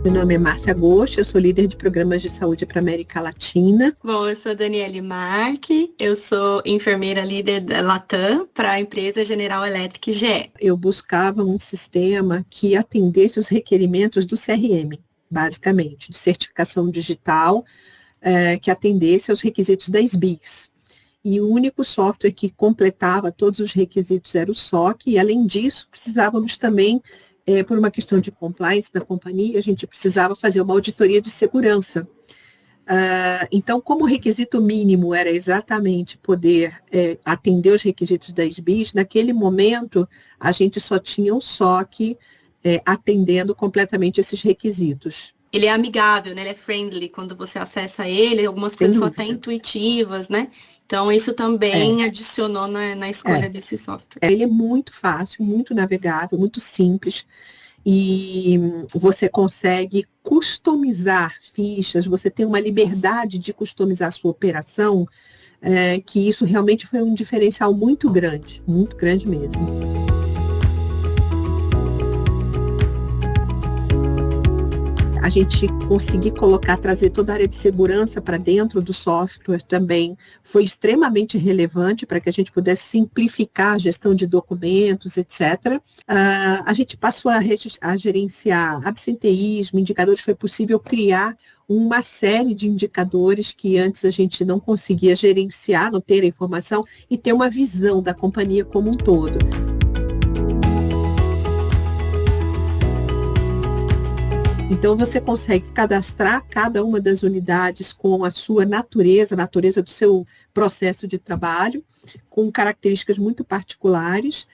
Meu nome é Márcia Gosto, eu sou líder de programas de saúde para a América Latina. Bom, eu sou Daniele Marque, eu sou enfermeira líder da Latam para a empresa General Electric GE. Eu buscava um sistema que atendesse os requerimentos do CRM, basicamente, de certificação digital, que atendesse aos requisitos da SBIS. E o único software que completava todos os requisitos era o SOC, e além disso, precisávamos também, por uma questão de compliance da companhia, a gente precisava fazer uma auditoria de segurança. Então, como o requisito mínimo era exatamente poder atender os requisitos da SBIS, naquele momento a gente só tinha o SOC atendendo completamente esses requisitos. Ele é amigável, né? Ele é friendly quando você acessa ele, algumas coisas são até intuitivas, né? Então, isso também adicionou na escolha desse software. Ele é muito fácil, muito navegável, muito simples. E você consegue customizar fichas, você tem uma liberdade de customizar a sua operação, que isso realmente foi um diferencial muito grande mesmo. A gente conseguir trazer toda a área de segurança para dentro do software também foi extremamente relevante para que a gente pudesse simplificar a gestão de documentos, etc. A gente passou a gerenciar absenteísmo, indicadores, foi possível criar uma série de indicadores que antes a gente não conseguia gerenciar, não ter a informação e ter uma visão da companhia como um todo. Então, você consegue cadastrar cada uma das unidades com a sua natureza, a natureza do seu processo de trabalho, com características muito particulares,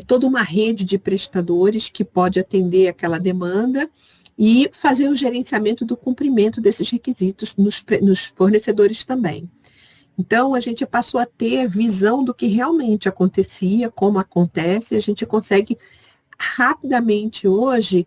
toda uma rede de prestadores que pode atender aquela demanda e fazer o gerenciamento do cumprimento desses requisitos nos fornecedores também. Então, a gente passou a ter visão do que realmente acontecia, como acontece, a gente consegue rapidamente hoje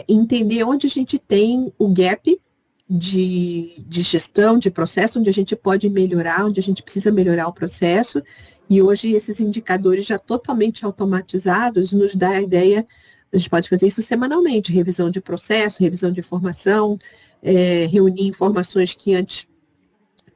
entender onde a gente tem o gap de gestão, de processo, onde a gente pode melhorar, onde a gente precisa melhorar o processo, e hoje esses indicadores já totalmente automatizados nos dá a ideia, a gente pode fazer isso semanalmente, revisão de processo, revisão de informação, reunir informações que antes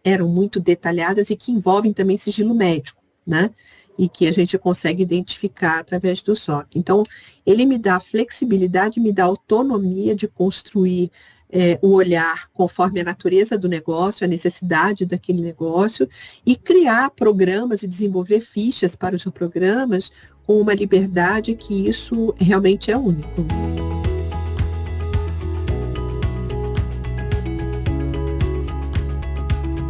eram muito detalhadas e que envolvem também sigilo médico, né? E que a gente consegue identificar através do SOC. Então, ele me dá flexibilidade, me dá autonomia de construir o olhar conforme a natureza do negócio, a necessidade daquele negócio, e criar programas e desenvolver fichas para os programas com uma liberdade que isso realmente é único.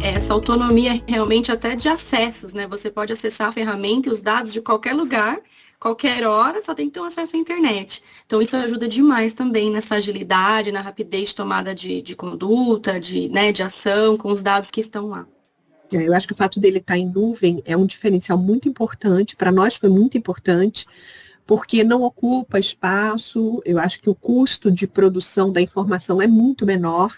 Essa autonomia realmente até de acessos, né? Você pode acessar a ferramenta e os dados de qualquer lugar, qualquer hora, só tem que ter um acesso à internet. Então, isso ajuda demais também nessa agilidade, na rapidez de tomada de conduta, de ação com os dados que estão lá. Eu acho que o fato dele estar em nuvem é um diferencial muito importante, para nós foi muito importante, porque não ocupa espaço, eu acho que o custo de produção da informação é muito menor,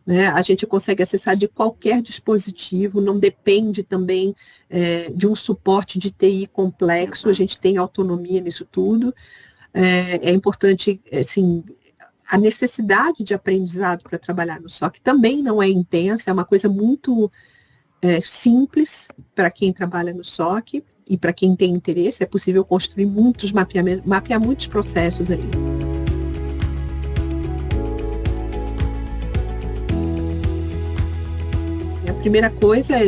né? A gente consegue acessar de qualquer dispositivo, não depende também de um suporte de TI complexo, a gente tem autonomia nisso tudo. É importante, assim, a necessidade de aprendizado para trabalhar no SOC também não é intensa, é uma coisa muito simples para quem trabalha no SOC e para quem tem interesse, é possível construir muitos mapeamentos, mapear muitos processos ali. A primeira coisa é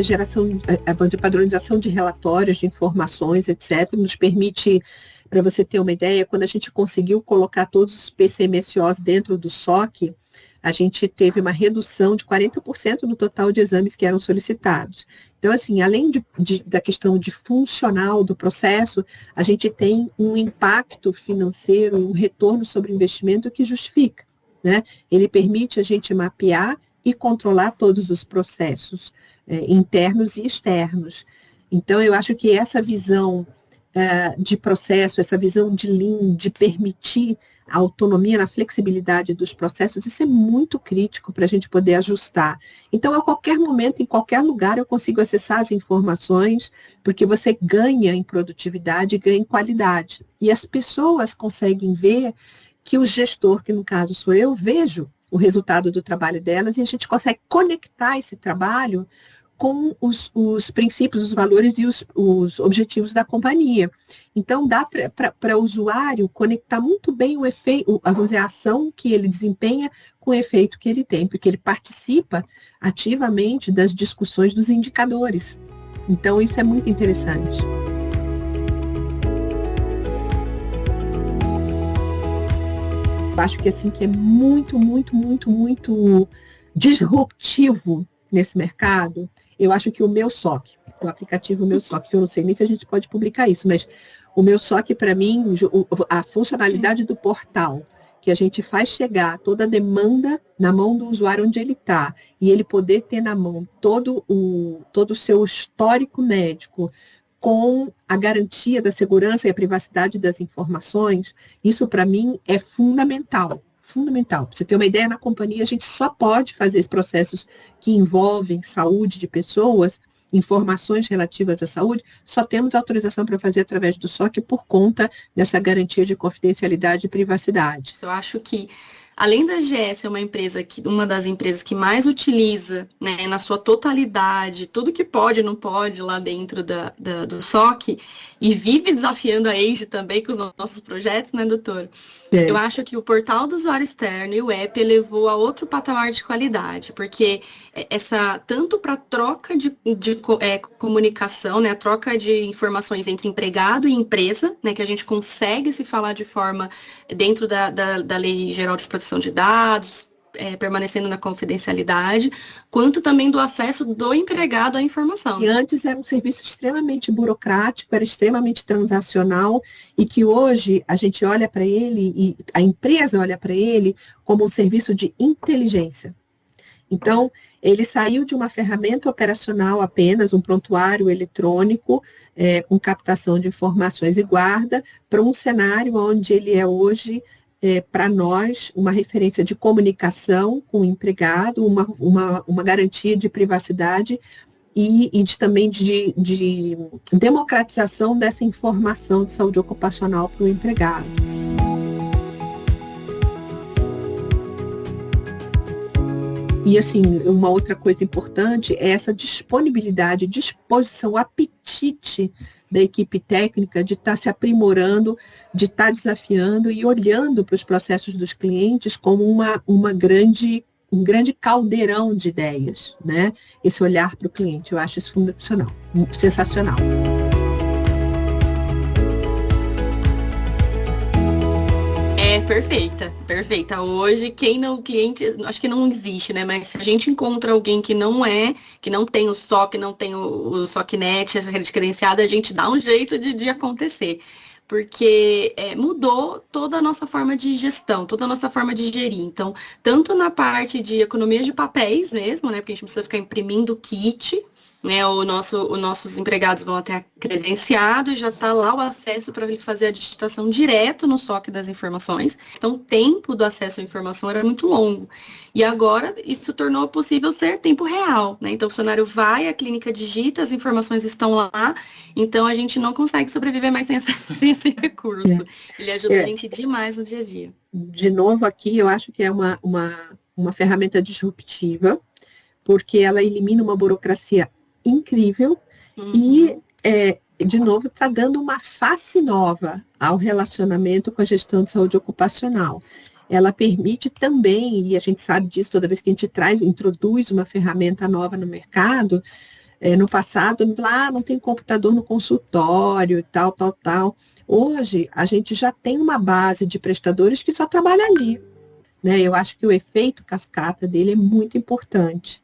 a padronização de relatórios, de informações, etc. Nos permite, para você ter uma ideia, quando a gente conseguiu colocar todos os PCMSOs dentro do SOC, a gente teve uma redução de 40% no total de exames que eram solicitados. Então, assim, além da questão de funcional do processo, a gente tem um impacto financeiro, um retorno sobre investimento que justifica, né? Ele permite a gente mapear e controlar todos os processos internos e externos. Então, eu acho que essa visão de processo, essa visão de Lean, de permitir a autonomia na flexibilidade dos processos, isso é muito crítico para a gente poder ajustar. Então, a qualquer momento, em qualquer lugar, eu consigo acessar as informações, porque você ganha em produtividade, ganha em qualidade. E as pessoas conseguem ver que o gestor, que no caso sou eu, vejo o resultado do trabalho delas, e a gente consegue conectar esse trabalho com os princípios, os valores e os objetivos da companhia. Então, dá para o usuário conectar muito bem o efeito, vamos dizer, a ação que ele desempenha com o efeito que ele tem, porque ele participa ativamente das discussões dos indicadores. Então, isso é muito interessante. Eu acho que assim, que é muito, muito, muito, muito disruptivo nesse mercado. Eu acho que o Meu SOC, o aplicativo Meu SOC, que eu não sei nem se a gente pode publicar isso, mas o Meu SOC, para mim, a funcionalidade do portal, que a gente faz chegar toda a demanda na mão do usuário onde ele está, e ele poder ter na mão todo o seu histórico médico, com a garantia da segurança e a privacidade das informações, isso para mim é fundamental. Fundamental. Para você ter uma ideia, na companhia a gente só pode fazer esses processos que envolvem saúde de pessoas, informações relativas à saúde, só temos autorização para fazer através do SOC por conta dessa garantia de confidencialidade e privacidade. Eu acho que, além da GS ser uma das empresas que mais utiliza, né, na sua totalidade, tudo que pode e não pode lá dentro do SOC, e vive desafiando a Age também com os nossos projetos, né, doutor? Eu acho que o portal do usuário externo e o app elevou a outro patamar de qualidade, porque tanto para troca de comunicação, né, a troca de informações entre empregado e empresa, né, que a gente consegue se falar de forma dentro da Lei Geral de Proteção de Dados, permanecendo na confidencialidade, quanto também do acesso do empregado à informação. E antes era um serviço extremamente burocrático, era extremamente transacional, e que hoje a gente olha para ele, e a empresa olha para ele como um serviço de inteligência. Então, ele saiu de uma ferramenta operacional apenas, um prontuário eletrônico, com captação de informações e guarda, para um cenário onde ele é hoje, para nós, uma referência de comunicação com o empregado, uma garantia de privacidade e também de democratização dessa informação de saúde ocupacional para o empregado. E, assim, uma outra coisa importante é essa disponibilidade, disposição, o apetite da equipe técnica de estar se aprimorando, de estar desafiando e olhando para os processos dos clientes como um grande caldeirão de ideias, né? Esse olhar para o cliente, eu acho isso funcional, sensacional. Perfeita. Hoje, cliente, acho que não existe, né? Mas se a gente encontra alguém que não tem o SOC, não tem o SOCnet, essa rede credenciada, a gente dá um jeito de acontecer. Porque mudou toda a nossa forma de gestão, toda a nossa forma de gerir. Então, tanto na parte de economia de papéis mesmo, né? Porque a gente precisa ficar imprimindo kit, né, os nossos empregados vão até credenciado e já está lá o acesso para ele fazer a digitação direto no SOC das informações. Então, o tempo do acesso à informação era muito longo. E agora, isso tornou possível ser tempo real, né? Então, o funcionário vai, a clínica digita, as informações estão lá, então a gente não consegue sobreviver mais sem esse recurso. Ele ajuda a gente demais no dia a dia. De novo aqui, eu acho que é uma ferramenta disruptiva, porque ela elimina uma burocracia incrível e, de novo, está dando uma face nova ao relacionamento com a gestão de saúde ocupacional. Ela permite também, e a gente sabe disso toda vez que a gente introduz uma ferramenta nova no mercado, no passado, não tem computador no consultório, tal. Hoje, a gente já tem uma base de prestadores que só trabalha ali, né? Eu acho que o efeito cascata dele é muito importante.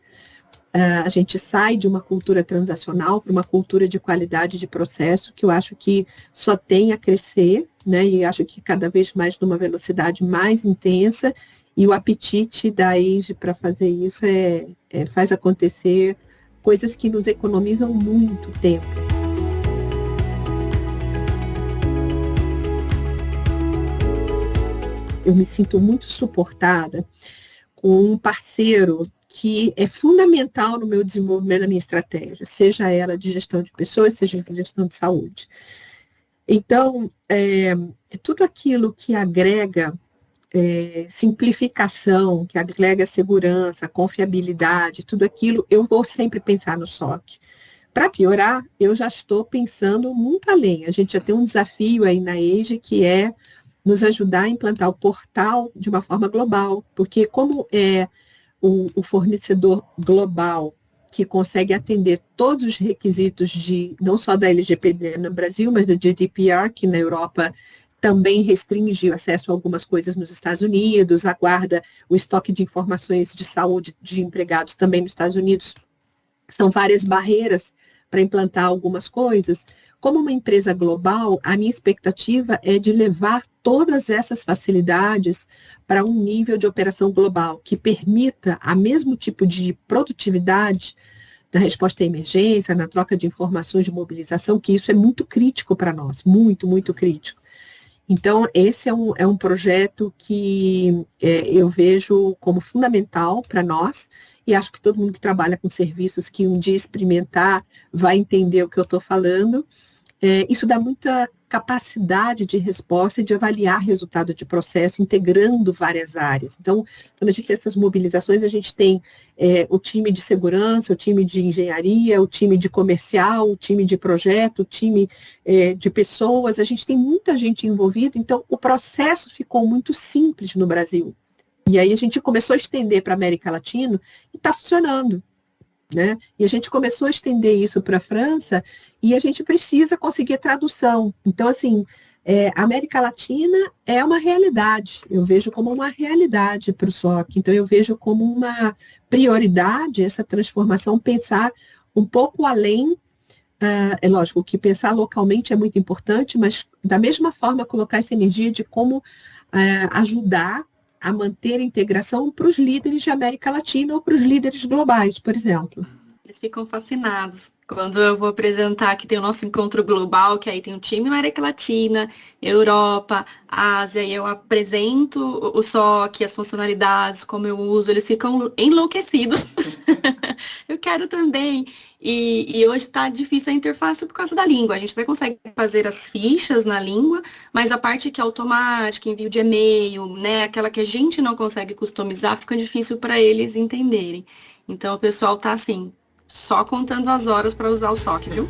A gente sai de uma cultura transacional para uma cultura de qualidade de processo, que eu acho que só tem a crescer, né? E acho que cada vez mais numa velocidade mais intensa, e o apetite da Age para fazer isso faz acontecer coisas que nos economizam muito tempo. Eu me sinto muito suportada com um parceiro que é fundamental no meu desenvolvimento da minha estratégia, seja ela de gestão de pessoas, seja de gestão de saúde. Então, tudo aquilo que agrega simplificação, que agrega segurança, confiabilidade, tudo aquilo, eu vou sempre pensar no SOC. Para piorar, eu já estou pensando muito além. A gente já tem um desafio aí na Age, que é nos ajudar a implantar o portal de uma forma global, porque como é o fornecedor global que consegue atender todos os requisitos não só da LGPD no Brasil, mas da GDPR, que na Europa também restringe o acesso a algumas coisas nos Estados Unidos, aguarda o estoque de informações de saúde de empregados também nos Estados Unidos. São várias barreiras para implantar algumas coisas. Como uma empresa global, a minha expectativa é de levar todas essas facilidades para um nível de operação global que permita a mesmo tipo de produtividade na resposta à emergência, na troca de informações de mobilização, que isso é muito crítico para nós, muito, muito crítico. Então, esse é um projeto que eu vejo como fundamental para nós, e acho que todo mundo que trabalha com serviços que um dia experimentar vai entender o que eu estou falando. Isso dá muita capacidade de resposta e de avaliar resultado de processo, integrando várias áreas. Então, quando a gente tem essas mobilizações, a gente tem o time de segurança, o time de engenharia, o time de comercial, o time de projeto, o time de pessoas, a gente tem muita gente envolvida, então o processo ficou muito simples no Brasil. E aí a gente começou a estender para a América Latina e está funcionando. Né? E a gente começou a estender isso para a França e a gente precisa conseguir tradução. Então, assim, a América Latina é uma realidade. Eu vejo como uma realidade para o SOC. Então, eu vejo como uma prioridade essa transformação, pensar um pouco além. É lógico que pensar localmente é muito importante, mas da mesma forma colocar essa energia de como ajudar a manter a integração para os líderes de América Latina ou para os líderes globais, por exemplo. Eles ficam fascinados. Quando eu vou apresentar que tem o nosso encontro global, que aí tem o time América Latina, Europa, Ásia, e eu apresento o SOC, as funcionalidades, como eu uso, eles ficam enlouquecidos. Eu quero também. E hoje está difícil a interface por causa da língua. A gente vai conseguir fazer as fichas na língua, mas a parte que é automática, envio de e-mail, né, aquela que a gente não consegue customizar, fica difícil para eles entenderem. Então o pessoal está assim, só contando as horas para usar o SOC, viu?